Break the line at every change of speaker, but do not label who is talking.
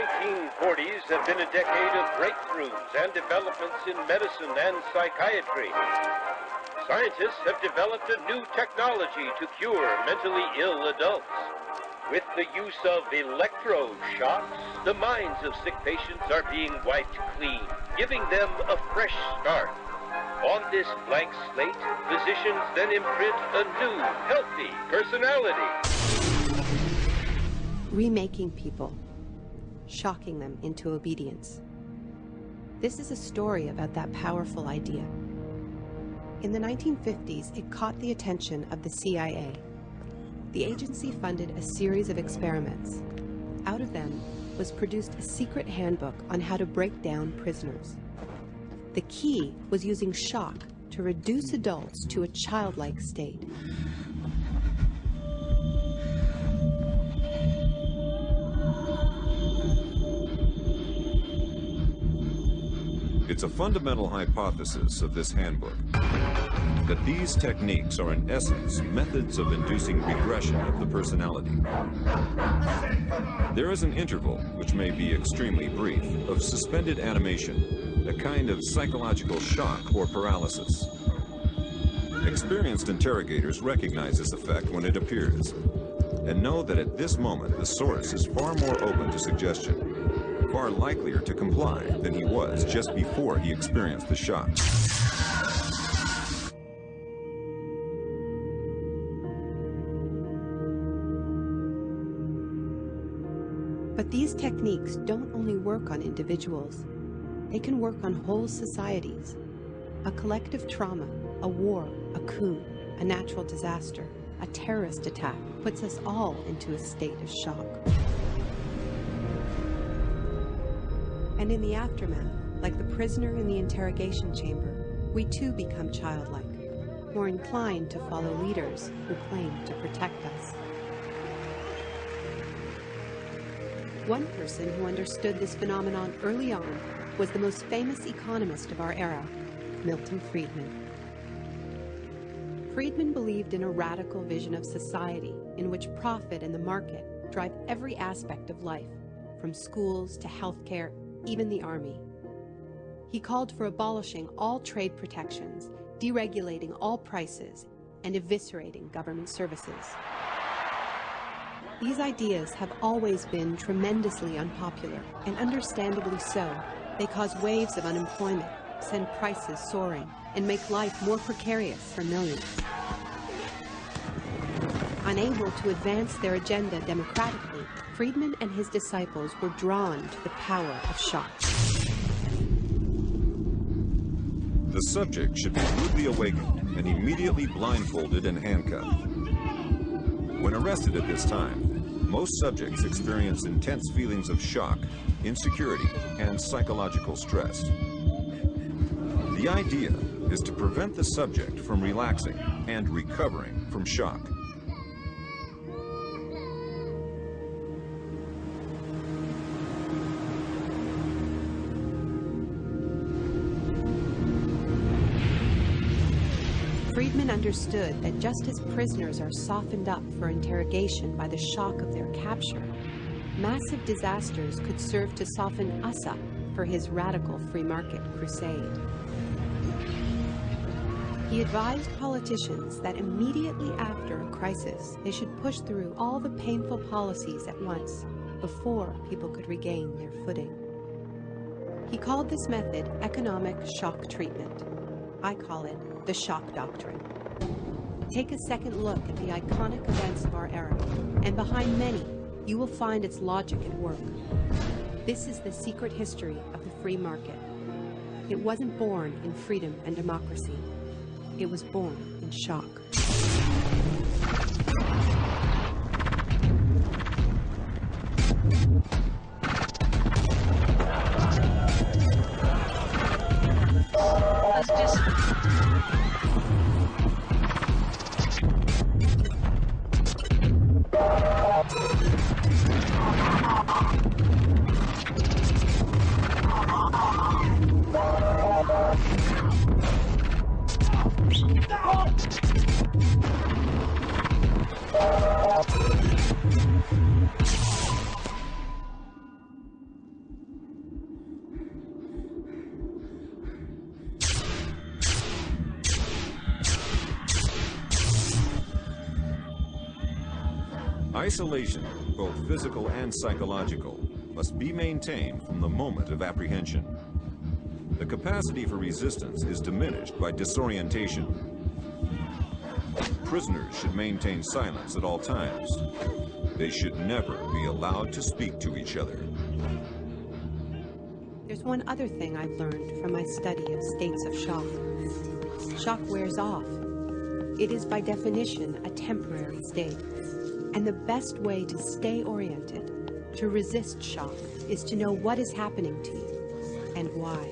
1940s have been a decade of breakthroughs and developments in medicine and psychiatry. Scientists have developed a new technology to cure mentally ill adults. With the use of electroshocks, the minds of sick patients are being wiped clean, giving them a fresh start. On this blank slate, physicians then imprint a new, healthy personality.
Remaking people, shocking them into obedience. This is a story about that powerful idea. In the 1950s, it caught the attention of the CIA. The agency funded a series of experiments. Out of them was produced a secret handbook on how to break down prisoners. The key was using shock to reduce adults to a childlike state.
It's a fundamental hypothesis of this handbook that these techniques are in essence methods of inducing regression of the personality. There is an interval, which may be extremely brief, of suspended animation, a kind of psychological shock or paralysis. Experienced interrogators recognize this effect when it appears, and know that at this moment the source is far more open to suggestion, far likelier to comply than he was just before he experienced the shock.
But these techniques don't only work on individuals. They can work on whole societies. A collective trauma, a war, a coup, a natural disaster, a terrorist attack puts us all into a state of shock. And in the aftermath, like the prisoner in the interrogation chamber, we too become childlike, more inclined to follow leaders who claim to protect us. One person who understood this phenomenon early on was the most famous economist of our era, Milton Friedman. Friedman believed in a radical vision of society in which profit and the market drive every aspect of life, from schools to healthcare, even the army. He called for abolishing all trade protections, deregulating all prices, and eviscerating government services. These ideas have always been tremendously unpopular, and understandably so. They cause waves of unemployment, send prices soaring, and make life more precarious for millions. Unable to advance their agenda democratically, Friedman and his disciples were drawn to the power of shock.
The subject should be rudely awakened and immediately blindfolded and handcuffed. When arrested at this time, most subjects experience intense feelings of shock, insecurity, and psychological stress. The idea is to prevent the subject from relaxing and recovering from shock.
Friedman understood that just as prisoners are softened up for interrogation by the shock of their capture, massive disasters could serve to soften us up for his radical free market crusade. He advised politicians that immediately after a crisis, they should push through all the painful policies at once before people could regain their footing. He called this method economic shock treatment. I call it the shock doctrine. Take a second look at the iconic events of our era, and behind many, you will find its logic at work. This is the secret history of the free market. It wasn't born in freedom and democracy. It was born in shock.
Isolation, both physical and psychological, must be maintained from the moment of apprehension. The capacity for resistance is diminished by disorientation. Prisoners should maintain silence at all times. They should never be allowed to speak to each other.
There's one other thing I've learned from my study of states of shock. Shock wears off. It is by definition a temporary state. And the best way to stay oriented, to resist shock, is to know what is happening to you and why.